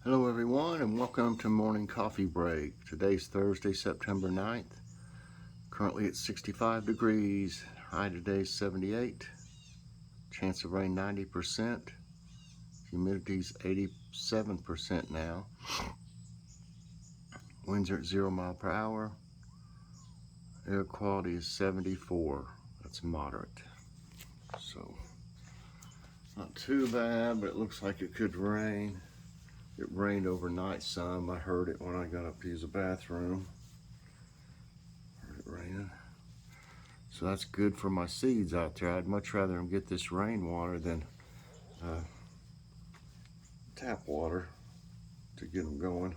Hello everyone and welcome to Morning Coffee Break. Today's Thursday, September 9th. Currently it's 65 degrees. High today is 78. Chance of rain 90%. Humidity's 87% now. Winds are at 0 mile per hour. Air quality is 74. That's moderate. So not too bad, but it looks like it could rain. It rained overnight some. I heard it when I got up to use the bathroom. Heard it raining. So that's good for my seeds out there. I'd much rather them get this rainwater than tap water to get them going.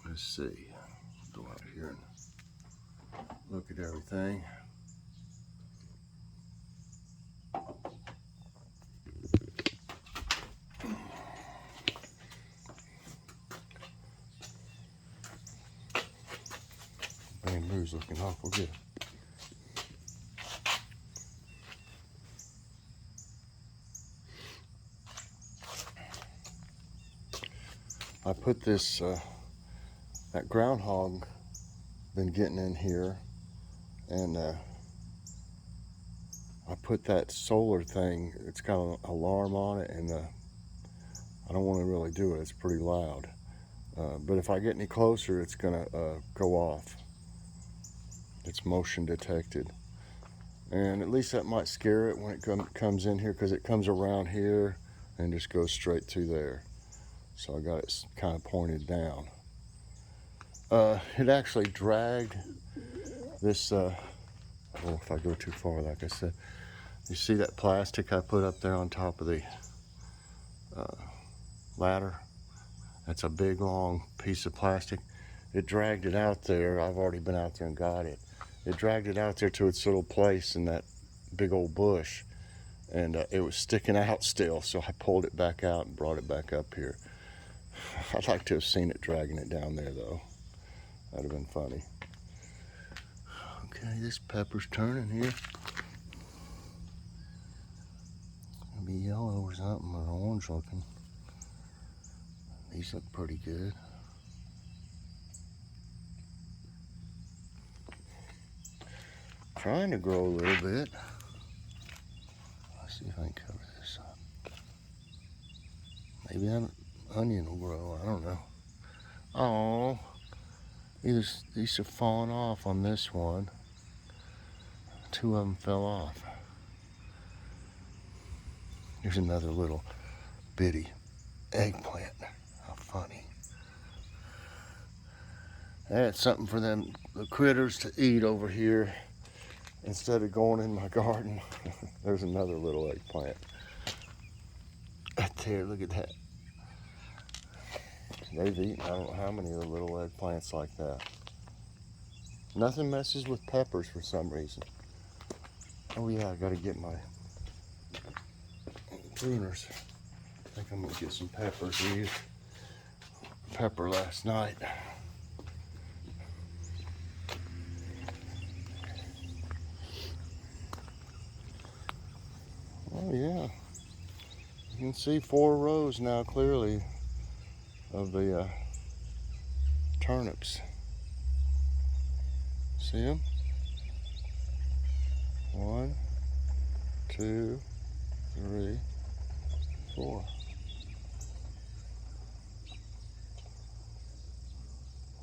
Let's see. Go out here and look at everything. Bamboo's looking awful good. I put this, that groundhog been getting in here, and I put that solar thing, it's got an alarm on it, and I don't want to really do it, it's pretty loud. But if I get any closer, it's gonna go off. It's motion detected. And at least that might scare it when it comes in here, because it comes around here and just goes straight through there. So I got it kind of pointed down. It actually dragged this, oh, if I go too far, like I said, you see that plastic I put up there on top of the ladder? That's a big long piece of plastic. It dragged it out there. I've already been out there and got it. It dragged it out there to its little place in that big old bush, and it was sticking out still, so I pulled it back out and brought it back up here. I'd like to have seen it dragging it down there though. That'd have been funny. Okay, this pepper's turning here. It'll be yellow or something, or orange looking. These look pretty good. Trying to grow a little bit. Let's see if I can cover this up. Maybe an onion will grow, I don't know. Oh, these are falling off on this one. Two of them fell off. Here's another little bitty eggplant. How funny. That's something for them, the critters, to eat over here instead of going in my garden. There's another little eggplant. Right there, look at that. They've eaten I don't know how many of the little eggplants like that. Nothing messes with peppers for some reason. Oh yeah, I gotta get my pruners. I think I'm gonna get some peppers. We used pepper last night. Oh yeah, you can see 4 rows now clearly of the turnips. See them? 1, 2, 3, 4.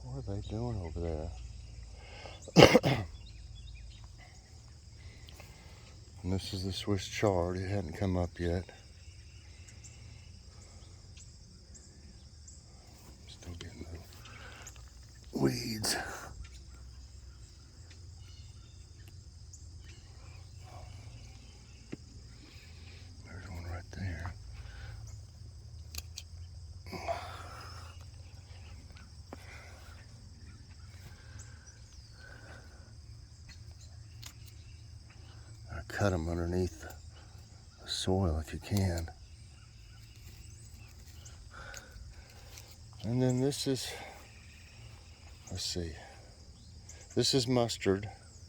What are they doing over there? And this is the Swiss chard. It hadn't come up yet. Still getting little weeds. There's one right there. Cut them underneath the soil if you can. And then this is, let's see, this is mustard,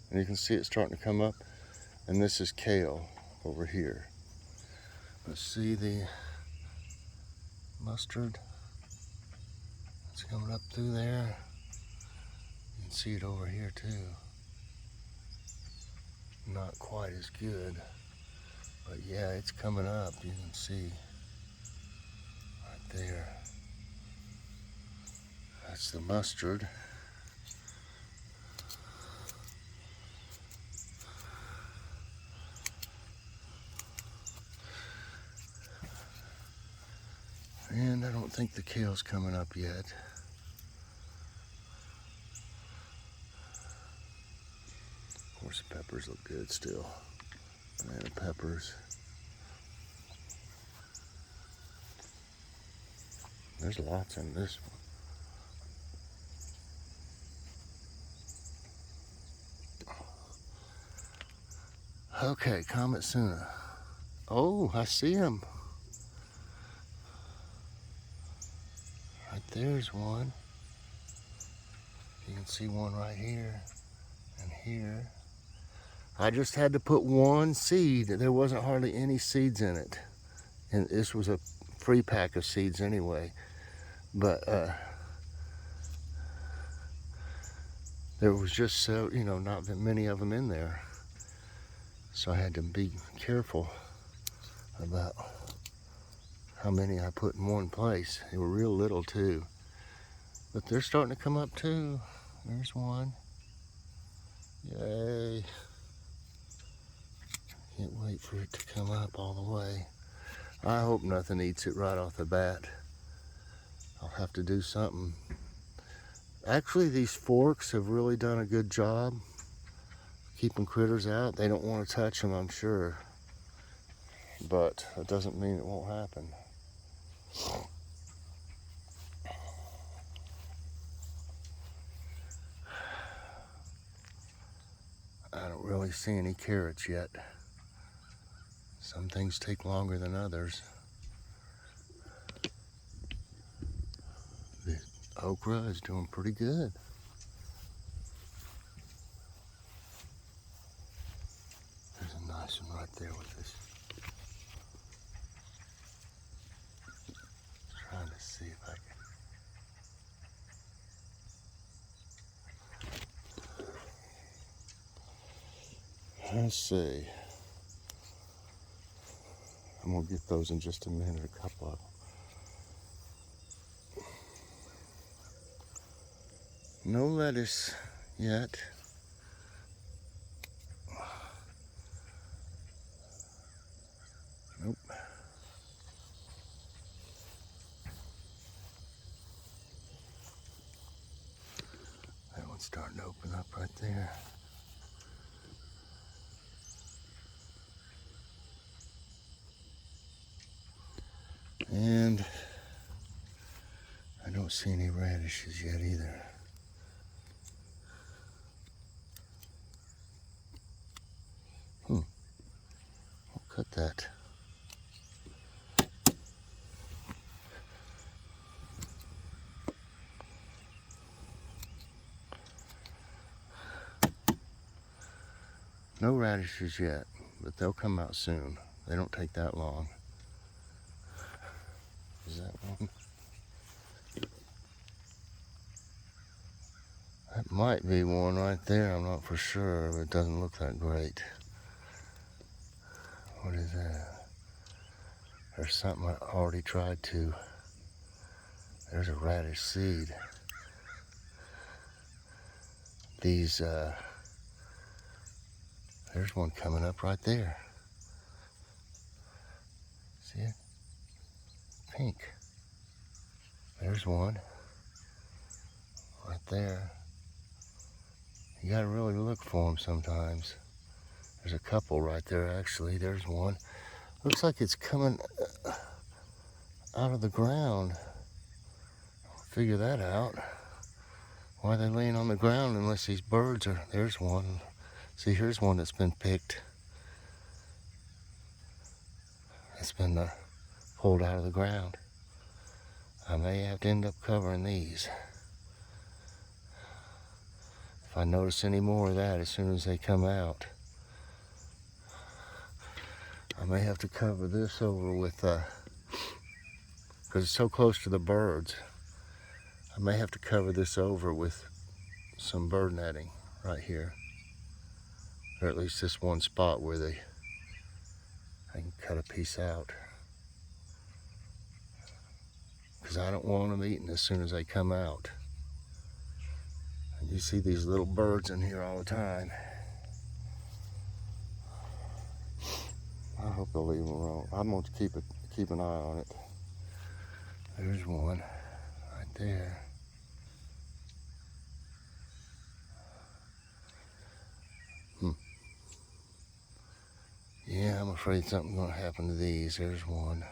and you can see it starting to come up, and this is kale over here. Let's see the mustard. It's coming up through there. You can see it over here too. Not quite as good, but yeah, it's coming up. You can see right there. That's the mustard. And I don't think the kale's coming up yet. Of course, the peppers look good still. Banana peppers. There's lots in this one. Okay, Comet Suna. Oh, I see him. Right there's one. You can see one right here and here. I just had to put one seed. There wasn't hardly any seeds in it. And this was a free pack of seeds anyway. But there was just so, not that many of them in there. So I had to be careful about how many I put in one place. They were real little too. But they're starting to come up too. There's one. Yay. Can't wait for it to come up all the way. I hope nothing eats it right off the bat. I'll have to do something. Actually, these forks have really done a good job keeping critters out. They don't want to touch them, I'm sure. But it doesn't mean it won't happen. I don't really see any carrots yet. Some things take longer than others. The okra is doing pretty good. There's a nice one right there with this. Trying to see if I can. Let's see. I'm gonna get those in just a minute, a couple of them. No lettuce yet. Nope. That one's starting to open up right there. And I don't see any radishes yet either. I'll cut that. No radishes yet, but they'll come out soon. They don't take that long. Is that one? That might be one right there. I'm not for sure, but it doesn't look that great. What is that? There's something I already tried to. There's a radish seed. These, there's one coming up right there. See it? Pink. There's one right there. You gotta really look for them sometimes. There's a couple right there actually. There's one. Looks like it's coming out of the ground. I'll figure that out. Why are they laying on the ground unless these birds are... There's one. See, here's one that's been picked. It's been pulled out of the ground. I may have to end up covering these. If I notice any more of that as soon as they come out, I may have to cover this over with, because it's so close to the birds, I may have to cover this over with some bird netting right here. Or at least this one spot where I can cut a piece out. Because I don't want them eaten as soon as they come out. And you see these little birds in here all the time. I hope they'll leave them alone. I'm going to keep an eye on it. There's one right there. Yeah, I'm afraid something's going to happen to these. There's one.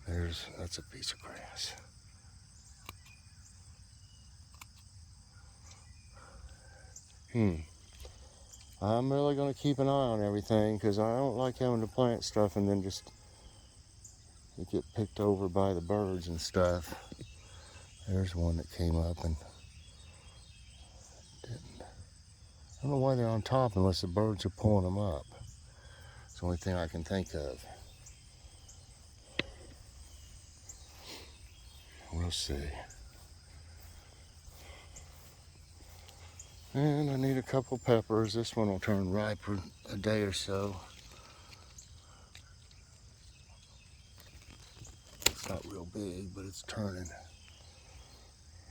That's a piece of grass. I'm really going to keep an eye on everything because I don't like having to plant stuff and then just get picked over by the birds and stuff. There's one that came up and didn't. I don't know why they're on top unless the birds are pulling them up. It's the only thing I can think of. We'll see. And I need a couple peppers. This one will turn ripe for a day or so. It's not real big, but it's turning.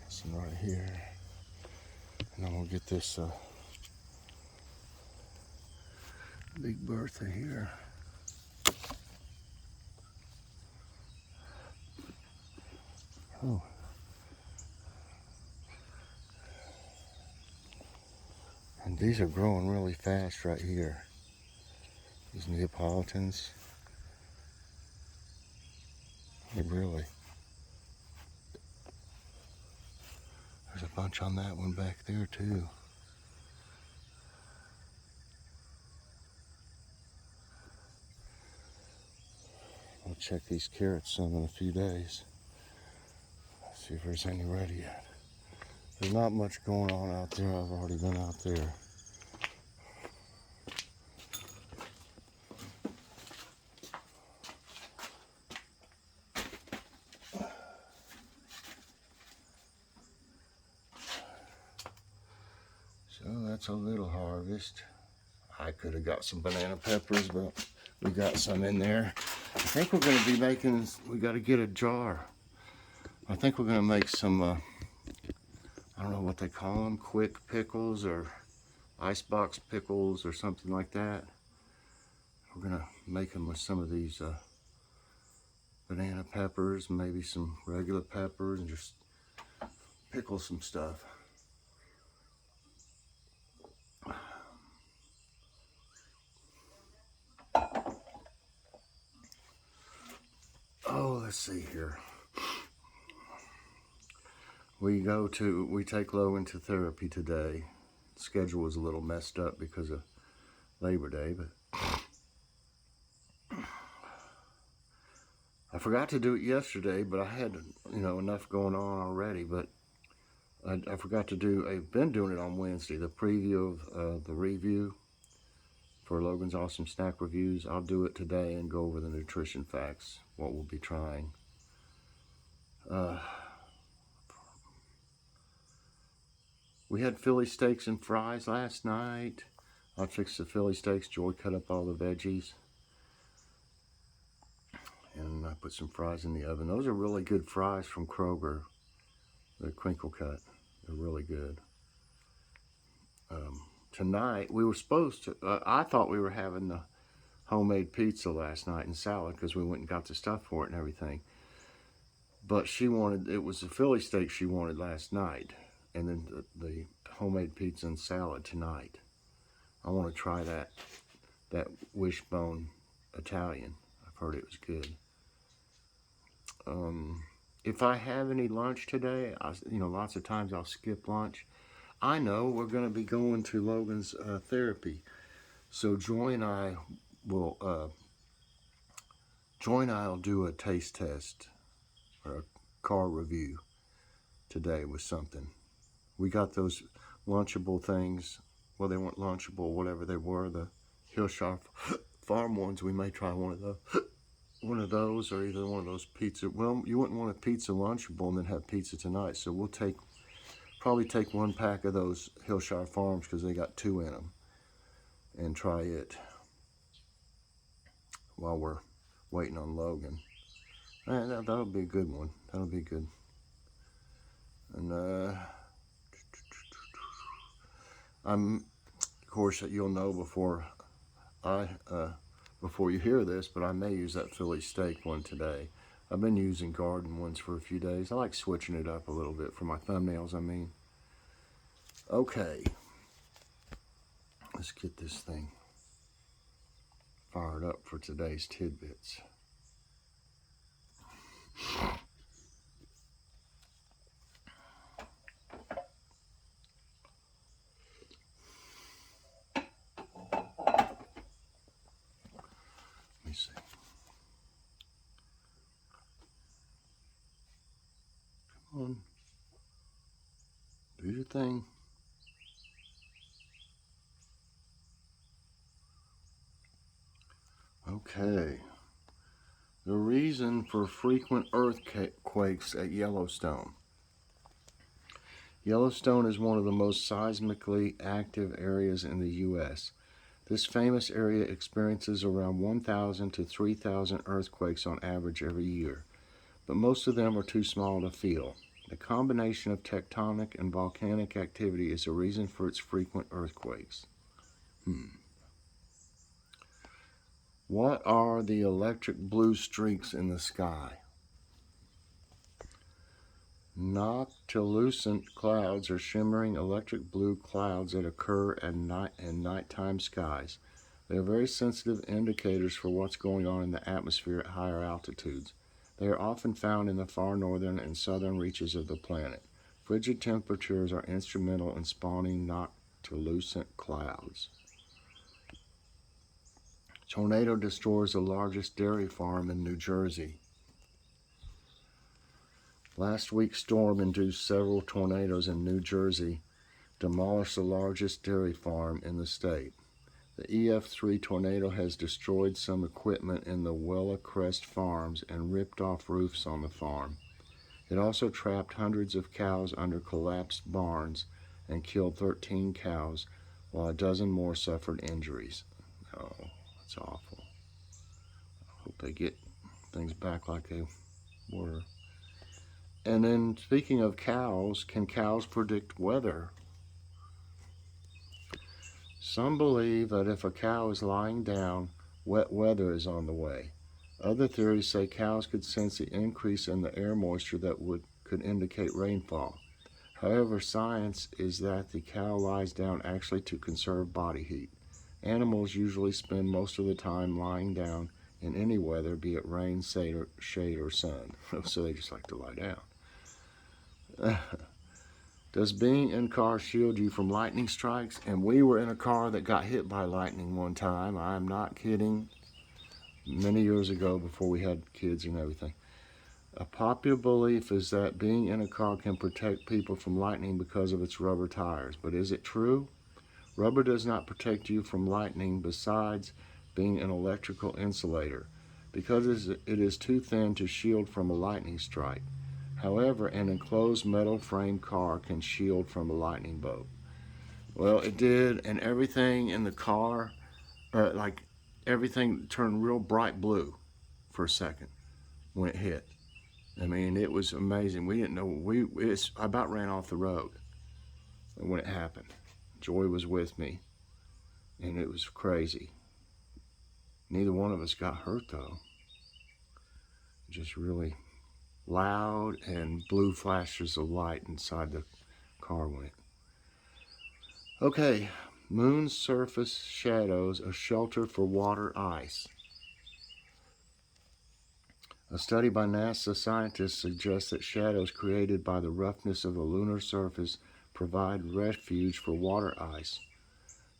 This one right here. And then we'll get this Big Bertha here. Oh. And these are growing really fast right here. These Neapolitans. They really. There's a bunch on that one back there too. I'll check these carrots some in a few days. See if there's any ready yet. There's not much going on out there. I've already been out there. So that's a little harvest. I could have got some banana peppers, but we got some in there. I think we're going to be making, we got to get a jar. I think we're going to make some, I don't know what they call them, quick pickles or icebox pickles or something like that. We're going to make them with some of these banana peppers, maybe some regular peppers, and just pickle some stuff. Oh, let's see here. We take Logan to therapy today. The schedule was a little messed up because of Labor Day, but I forgot to do it yesterday, but I had, enough going on already, but I forgot to do, I've been doing it on Wednesday, the preview of the review for Logan's Awesome Snack Reviews. I'll do it today and go over the nutrition facts, what we'll be trying. We had Philly steaks and fries last night. I fixed the Philly steaks. Joy cut up all the veggies. And I put some fries in the oven. Those are really good fries from Kroger. They're crinkle cut. They're really good. Tonight, we were supposed to, I thought we were having the homemade pizza last night and salad because we went and got the stuff for it and everything. But it was the Philly steak she wanted last night. And then the homemade pizza and salad tonight. I want to try that wishbone Italian. I've heard it was good. If I have any lunch today, lots of times I'll skip lunch. I know we're going to be going to Logan's therapy. So Joy and I will do a taste test or a car review today with something. We got those Lunchable things. Well, they weren't Lunchable, whatever they were, the Hillshire farm ones, we may try one of those. One of those, or either one of those pizza. Well, you wouldn't want a pizza Lunchable and then have pizza tonight, so we'll probably take 1 pack of those Hillshire Farms because they got 2 in them, and try it while we're waiting on Logan. That'll be a good one. That'll be good. And of course, you'll know before you hear this, but I may use that Philly steak one today. I've been using garden ones for a few days. I like switching it up a little bit for my thumbnails, I mean. Okay. Let's get this thing fired up for today's tidbits. Let me see. Come on. Do your thing. Okay. The reason for frequent earthquakes at Yellowstone. Yellowstone is one of the most seismically active areas in the U.S. This famous area experiences around 1,000 to 3,000 earthquakes on average every year, but most of them are too small to feel. The combination of tectonic and volcanic activity is a reason for its frequent earthquakes. What are the electric blue streaks in the sky? Noctilucent clouds are shimmering electric blue clouds that occur in nighttime skies. They are very sensitive indicators for what's going on in the atmosphere at higher altitudes. They are often found in the far northern and southern reaches of the planet. Frigid temperatures are instrumental in spawning noctilucent clouds. Tornado destroys the largest dairy farm in New Jersey. Last week's storm induced several tornadoes in New Jersey, demolished the largest dairy farm in the state. The EF3 tornado has destroyed some equipment in the Wella Crest farms and ripped off roofs on the farm. It also trapped hundreds of cows under collapsed barns and killed 13 cows, while a dozen more suffered injuries. Oh, that's awful. I hope they get things back like they were. And then, speaking of cows, can cows predict weather? Some believe that if a cow is lying down, wet weather is on the way. Other theories say cows could sense the increase in the air moisture that could indicate rainfall. However, science is that the cow lies down actually to conserve body heat. Animals usually spend most of the time lying down in any weather, be it rain, shade, or sun. So they just like to lie down. Does being in a car shield you from lightning strikes? And we were in a car that got hit by lightning one time. I'm not kidding. Many years ago, before we had kids and everything. A popular belief is that being in a car can protect people from lightning because of its rubber tires. But is it true? Rubber does not protect you from lightning besides being an electrical insulator, because it is too thin to shield from a lightning strike. However, an enclosed metal frame car can shield from a lightning bolt. Well, it did, and everything in the car, everything turned real bright blue for a second when it hit. I mean, it was amazing. We didn't know, I about ran off the road when it happened. Joy was with me, and it was crazy. Neither one of us got hurt, though. Just really loud, and blue flashes of light inside the car went. Okay, moon surface shadows, a shelter for water ice. A study by NASA scientists suggests that shadows created by the roughness of the lunar surface provide refuge for water ice.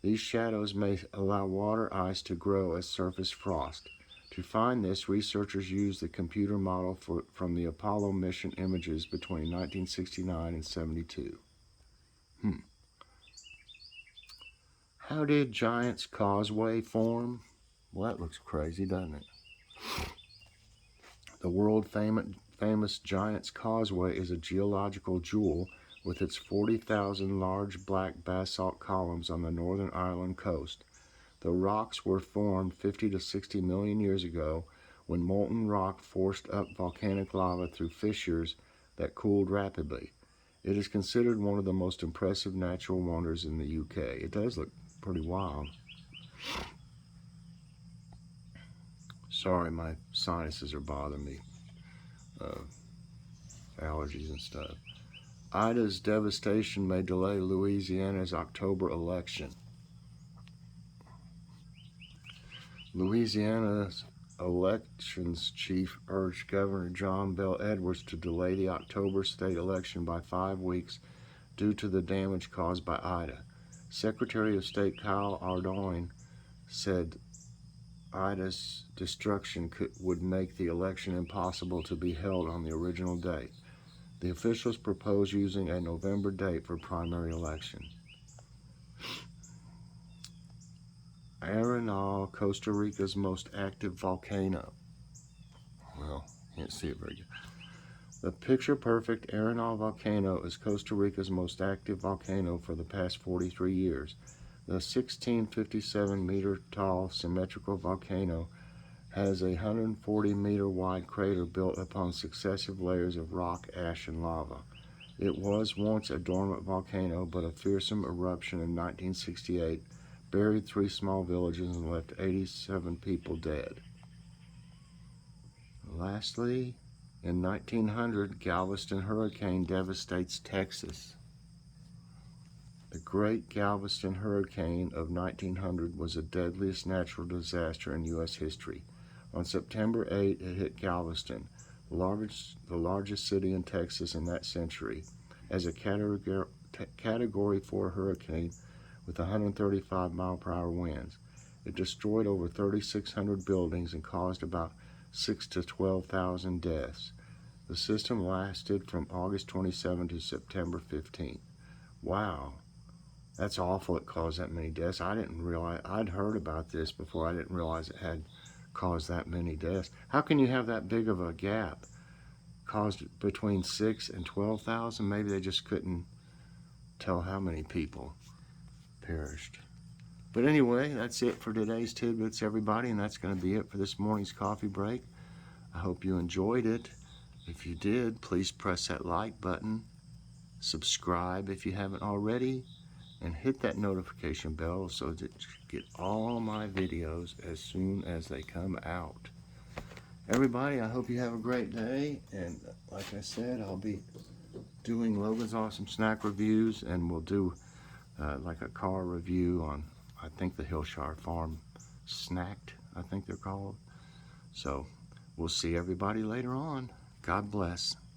These shadows may allow water ice to grow as surface frost. To find this, researchers used the computer model from the Apollo mission images between 1969 and 72. How did Giant's Causeway form? Well, that looks crazy, doesn't it? The world famous Giant's Causeway is a geological jewel with its 40,000 large black basalt columns on the Northern Ireland coast. The rocks were formed 50 to 60 million years ago when molten rock forced up volcanic lava through fissures that cooled rapidly. It is considered one of the most impressive natural wonders in the UK. It does look pretty wild. Sorry, my sinuses are bothering me. Allergies and stuff. Ida's devastation may delay Louisiana's October election. Louisiana's elections chief urged Governor John Bel Edwards to delay the October state election by 5 weeks due to the damage caused by Ida. Secretary of State Kyle Ardoin said Ida's destruction would make the election impossible to be held on the original date. The officials proposed using a November date for primary election. Arenal, Costa Rica's most active volcano. Well, can't see it very good. The picture-perfect Arenal volcano is Costa Rica's most active volcano for the past 43 years. The 1657-meter-tall symmetrical volcano has a 140-meter-wide crater built upon successive layers of rock, ash, and lava. It was once a dormant volcano, but a fearsome eruption in 1968 buried 3 small villages and left 87 people dead. Lastly, in 1900, Galveston hurricane devastates Texas. The Great Galveston Hurricane of 1900 was the deadliest natural disaster in U.S. history. On September 8, it hit Galveston, the largest city in Texas in that century, as a Category 4 hurricane with 135-mile-per-hour winds. It destroyed over 3,600 buildings and caused about 6,000 to 12,000 deaths. The system lasted from August 27 to September 15. Wow. That's awful it caused that many deaths. I didn't realize, I'd heard about this before. I didn't realize it had caused that many deaths. How can you have that big of a gap? Caused between 6,000 and 12,000? Maybe they just couldn't tell how many people perished. But anyway, that's it for today's Tidbits, everybody, and that's going to be it for this morning's coffee break. I hope you enjoyed it. If you did, please press that like button, subscribe if you haven't already, and hit that notification bell so that you get all my videos as soon as they come out. Everybody, I hope you have a great day, and like I said, I'll be doing Logan's Awesome Snack Reviews, and we'll do like a car review on, I think, the Hillshire Farm Snacked, I think they're called. So we'll see everybody later on. God bless.